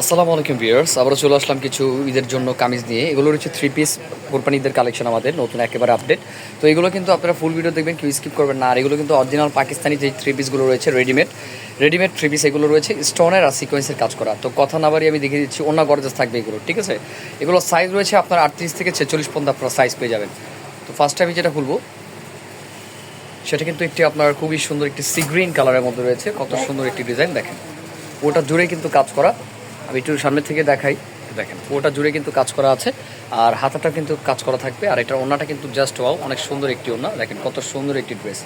আসসালামু আলাইকুম ভিউয়ার্স, আবারও চলে আসলাম কিছু ঈদের জন্য কামিজ নিয়ে। এগুলো হচ্ছে থ্রি পিস কোরবানি ঈদের কালেকশন, আমাদের নতুন একেবারে আপডেট। তো এগুলো কিন্তু আপনারা ফুল ভিডিও দেখবেন, কেউ স্কিপ করবেন না। আর এগুলো কিন্তু অরিজিনাল পাকিস্তানি যে থ্রি পিসগুলো রয়েছে, রেডিমেড থ্রি পিস এগুলো রয়েছে, স্টোনের আর সিকোয়েন্সের কাজ করা। তো কথা না বাড়িয়ে আমি দেখিয়ে দিচ্ছি, অন্য গর্জাস থাকবে এগুলো, ঠিক আছে। এগুলো সাইজ রয়েছে আপনার 38 থেকে 46 পর্যন্ত আপনারা সাইজ পেয়ে যাবেন। তো ফার্স্টে আমি যেটা খুলবো সেটা কিন্তু একটি আপনার খুবই সুন্দর একটি সি গ্রিন কালারের মধ্যে রয়েছে। কত সুন্দর একটি ডিজাইন দেখেন, ওটা জুড়ে কিন্তু কাজ করা। আমি একটু সামনে থেকে দেখাই, দেখেন ওটা জুড়ে কিন্তু কাজ করা আছে, আর হাতাটা কিন্তু কাজ করা থাকবে। আর এটা ওনাটা কিন্তু জাস্ট ওয়াও, অনেক সুন্দর একটি ওনা, দেখেন কত সুন্দর একটি ড্রেস।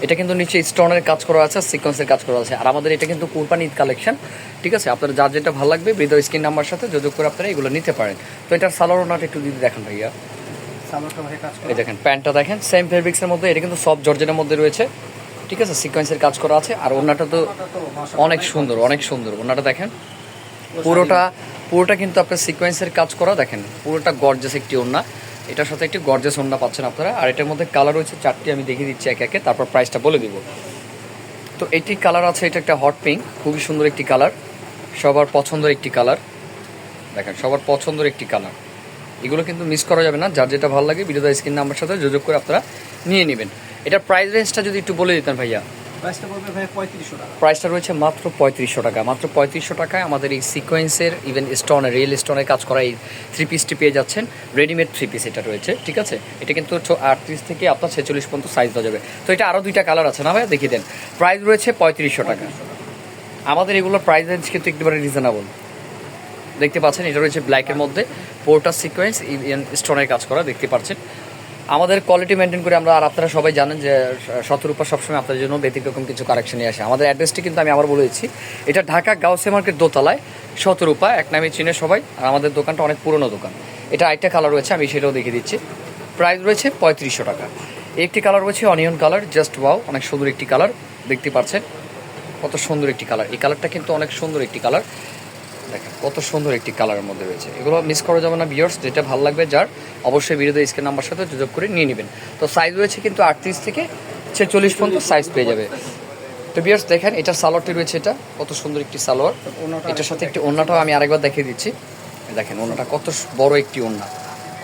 এটা কিন্তু নিচে স্টোনের কাজ করা আছে, সিকোয়েন্সের কাজ করা আছে। আর আমাদের এটা কিন্তু কোরবানি ঈদ কালেকশন, ঠিক আছে। আপনার যার যেটা ভালো লাগবে হৃদয় স্ক্রিন নাম্বার সাথে যোগাযোগ করে আপনারা এগুলো নিতে পারেন। তো এটার সালোয়ার ওনাটা একটু দিদি দেখান ভাইয়া। এই দেখেন প্যান্টটা দেখেন, সেম ফেব্রিক্সের মধ্যে, এটা কিন্তু সফট জর্জেটের মধ্যে রয়েছে, ঠিক আছে। সিকোয়েন্সের কাজ করা আছে। আর ওনাটা তো অনেক সুন্দর, অনেক সুন্দর ওনাটা দেখেন। পুরোটা কিন্তু আপনার সিকোয়েন্সের কাজ করা, দেখেন পুরোটা গর্জাস একটি ওড়না। এটার সাথে একটি গর্জাস ওড়না পাচ্ছেন আপনারা। আর এটার মধ্যে কালার রয়েছে 4টি, আমি দেখিয়ে দিচ্ছি একে একে, তারপর প্রাইসটা বলে দিব। তো এটি কালার আছে, এটা একটা হট পিঙ্ক, খুবই সুন্দর একটি কালার, সবার পছন্দের একটি কালার। দেখেন সবার পছন্দের একটি কালার, এগুলো কিন্তু মিস করা যাবে না। যার যেটা ভালো লাগে ভিডিওতে স্ক্রিন নাম্বার সাথে যোগাযোগ করে আপনারা নিয়ে নেবেন। এটার প্রাইস রেঞ্জটা যদি একটু বলে দিতেন ভাইয়া। প্রাইসটা রয়েছে মাত্র 3500 টাকা। মাত্র 3500 টাকায় আমাদের এই সিকোয়েন্সের ইভেন স্টোনের, রিয়েল স্টোনের কাজ করা এই থ্রি পিসটি পেয়ে যাচ্ছেন। রেডিমেড থ্রি পিস এটা রয়েছে, ঠিক আছে। এটা কিন্তু 38 থেকে আপনার 46 পর্যন্ত সাইজ দেওয়া যাবে। তো এটা আরও 2টা কালার আছে না ভাইয়া, দেখিয়ে দেন। প্রাইস রয়েছে 3500 টাকা। আমাদের এগুলোর প্রাইস রেঞ্জ কিন্তু একেবারে রিজনেবল। দেখতে পাচ্ছেন এটা রয়েছে ব্ল্যাকের মধ্যে, পোর্টার সিকোয়েন্স ইভেন স্টোনের কাজ করা, দেখতে পাচ্ছেন। আমাদের কোয়ালিটি মেনটেন করে আমরা, আর আপনারা সবাই জানেন যে শতরূপা সবসময় আপনাদের জন্য ব্যতিক্রম কিছু কালেকশন নিয়ে আসে। আমাদের অ্যাড্রেসটি কিন্তু আমি আবার বলে দিচ্ছি, এটা ঢাকা গাউসে মার্কেট দোতলায়, শতরূপা এক নামে চিনে সবাই। আর আমাদের দোকানটা অনেক পুরনো দোকান। এটা আরেকটা কালার রয়েছে, আমি সেটাও দেখিয়ে দিচ্ছি। প্রাইস রয়েছে 3500 টাকা। একটি কালার রয়েছে অনিয়ন কালার, জাস্ট ওয়াও, অনেক সুন্দর একটি কালার, দেখতে পাচ্ছেন কত সুন্দর একটি কালার। এই কালারটা কিন্তু অনেক সুন্দর একটি কালার, দেখেন কত সুন্দর একটি কালারের মধ্যে রয়েছে। এগুলো মিস করা যাবে না ভিউয়ার্স, যেটা ভালো লাগবে যার, অবশ্যই ভিডিওতে স্ক্রিন নাম্বার সাথে যোগাযোগ করে নিয়ে নেবেন। তো সাইজ রয়েছে কিন্তু 38 থেকে 46 পর্যন্ত সাইজ পেয়ে যাবে। তো ভিউয়ার্স দেখেন এটার সালোয়ারটি রয়েছে, এটা কত সুন্দর একটি সালোয়ার। এটার সাথে একটি ওড়নাটাও আমি আরেকবার দেখিয়ে দিচ্ছি। দেখেন ওড়নাটা কত বড় একটি ওড়না,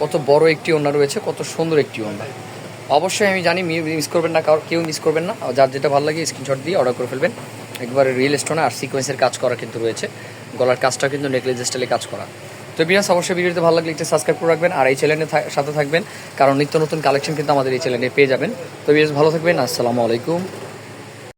কত বড় একটি ওড়না রয়েছে, কত সুন্দর একটি ওড়না। অবশ্যই আমি জানি মিস করবেন না, কেউ মিস করবেন না। যার যেটা ভালো লাগে স্ক্রিনশট দিয়ে অর্ডার করে ফেলবেন। একবারে রিয়েল স্টোনে আর সিকোয়েন্সের কাজ করা কিন্তু রয়েছে, গলার কাজটা কিন্তু নেকলেস স্টাইলে কাজ করা। তো বিয়াস অবশ্যই ভিডিওতে ভালো লাগলে একটু সাবস্ক্রাইব করে রাখবেন, আর এই চ্যানেলের সাথে থাকবেন, কারণ নিত্য নতুন কালেকশন কিন্তু আমাদের এই চ্যানেলে পেয়ে যাবেন। তো বিয়াস ভালো থাকবেন, আসসালামু আলাইকুম।